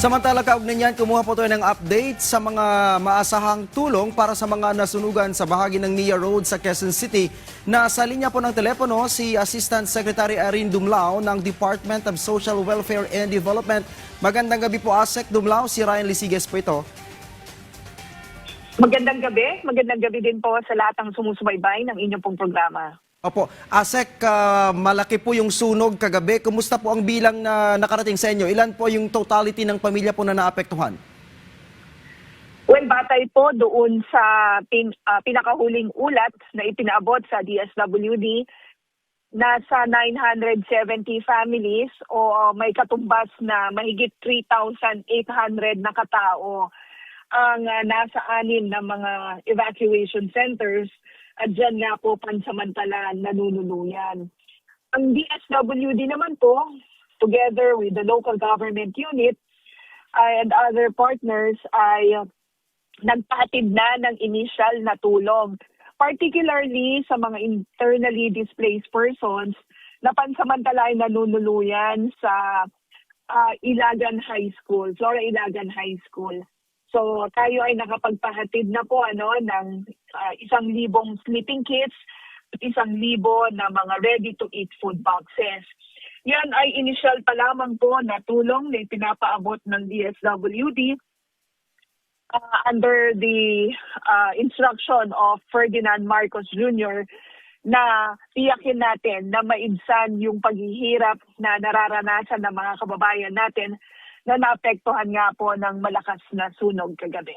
Samantala, kaugnay niyan, kumuha po tayo ng update sa mga maasahang tulong para sa mga nasunugan sa bahagi ng Nia Road sa Quezon City. Nasa linya po ng telepono si Assistant Secretary Irene Dumlao ng Department of Social Welfare and Development. Magandang gabi po, Asek Dumlao. Si Ryan Lisiges po ito. Magandang gabi. Magandang gabi din po sa lahat ng sumusubaybay ng inyong pong programa. Opo, Asek, malaki po yung sunog kagabi. Kumusta po ang bilang na nakarating sa inyo? Ilan po yung totality ng pamilya po na naapektuhan? Well, batay po doon sa pinakahuling ulat na ipinaabot sa DSWD, nasa 970 families o may katumbas na mahigit 3,800 na katao ang nasa 6 na mga evacuation centers at dyan nga po pansamantala nanunuluyan. Ang DSWD naman po, together with the local government unit and other partners, ay nagpahatid na ng initial na tulong, particularly sa mga internally displaced persons na pansamantala ay nanunuluyan sa Ilagan High School, Flora Ilagan High School. So tayo ay nakapagpahatid na po ng 1,000 sleeping kits at 1,000 na mga ready-to-eat food boxes. Yan ay initial pa lamang po na tulong na pinapaabot ng DSWD under the instruction of Ferdinand Marcos Jr. na tiyakin natin na maibsan yung paghihirap na nararanasan ng mga kababayan natin na naapektuhan nga po ng malakas na sunog kagabi.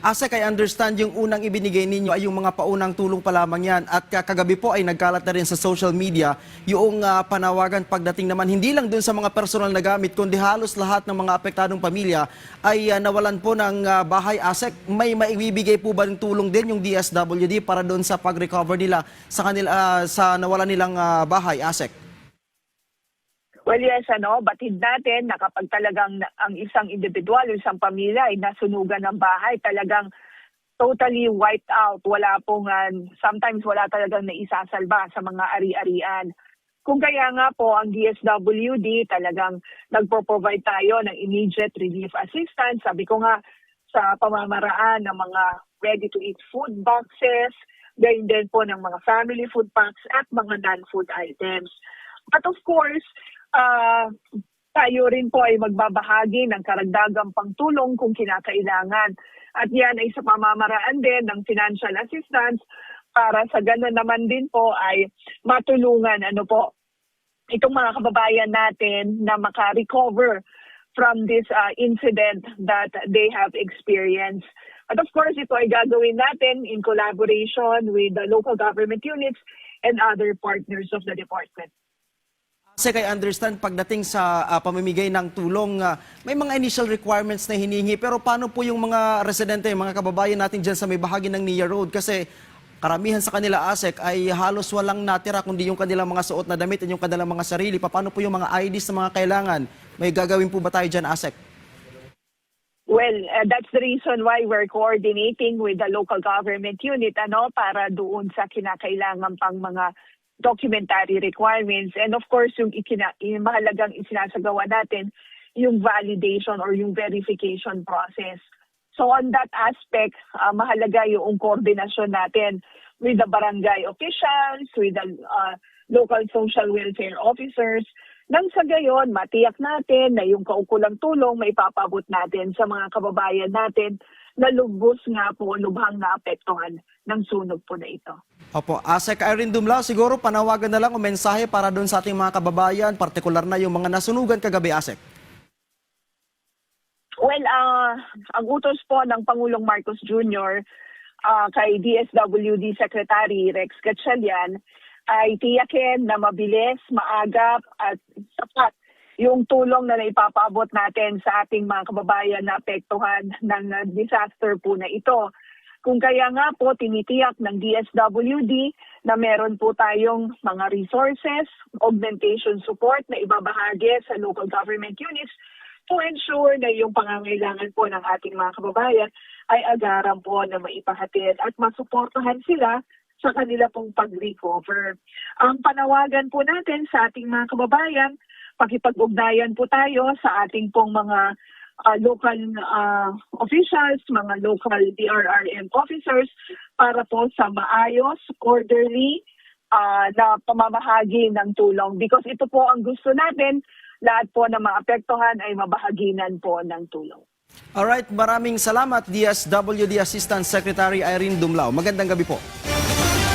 Asek, I understand yung unang ibinigay ninyo ay yung mga paunang tulong pa lamang yan. At kagabi po ay nagkalat na rin sa social media yung panawagan pagdating naman hindi lang dun sa mga personal na gamit, kundi halos lahat ng mga apektadong pamilya ay nawalan po ng bahay. Asek, may maibibigay po ba ng tulong din yung DSWD para doon sa pag-recover nila sa kanila sa nawalan nilang bahay, Asek? Well, yes, batid natin na kapag talagang ang isang individual, isang pamilya ay nasunugan ng bahay, talagang totally wiped out. Wala pong, sometimes wala talagang naisasalba sa mga ari-arian. Kung kaya nga po ang DSWD talagang nagpo-provide tayo ng immediate relief assistance. Sabi ko nga sa pamamaraan ng mga ready-to-eat food boxes, gayon din po ng mga family food packs at mga non-food items. But of course, tayo rin po ay magbabahagi ng karagdagang pangtulong kung kinakailangan. At yan ay sa pamamaraan din ng financial assistance para sa gano'n naman din po ay matulungan itong mga kababayan natin na maka-recover from this incident that they have experienced. At of course, ito ay gagawin natin in collaboration with the local government units and other partners of the department. Kasi I understand pagdating sa pamimigay ng tulong, may mga initial requirements na hinihingi. Pero paano po yung mga residente, mga kababayan natin dyan sa may bahagi ng Nia Road? Kasi karamihan sa kanila, Asek, ay halos walang natira kundi yung kanilang mga suot na damit at yung kanilang mga sarili. Paano po yung mga IDs na mga kailangan? May gagawin po ba tayo dyan, Asek? Well, that's the reason why we're coordinating with the local government unit para doon sa kinakailangan pang mga documentary requirements. And of course, yung mahalagang isinasagawa natin, yung validation or yung verification process. So on that aspect, mahalaga yung koordinasyon natin with the barangay officials, with the local social welfare officers, nang sa gayon, matiyak natin na yung kaukulang tulong may papabot natin sa mga kababayan natin na lubos nga po, lubhang naapektuhan ng sunog po na ito. Opo, Asek Irene Dumlao, siguro panawagan na lang o mensahe para doon sa ating mga kababayan, partikular na yung mga nasunugan kagabi, Asek. Well, ang utos po ng Pangulong Marcos Jr. Kay DSWD Secretary Rex Gatchalian ay tiyakin na mabilis, maagap at sapat yung tulong na naipapaabot natin sa ating mga kababayan na apektuhan ng disaster po na ito. Kung kaya nga po, tinitiyak ng DSWD na meron po tayong mga resources, augmentation support na ibabahagi sa local government units to ensure na yung pangangailangan po ng ating mga kababayan ay agaran po na maipahatid at masuportahan sila sa kanila pong pag-recover. Ang panawagan po natin sa ating mga kababayan, pakipag-ugnayan po tayo sa ating pong mga local officials, mga local DRRM officers para po sa maayos, orderly na pamamahagi ng tulong. Because ito po ang gusto natin, lahat po na maapektuhan ay mabahaginan po ng tulong. Alright, maraming salamat DSWD Assistant Secretary Irene Dumlao. Magandang gabi po.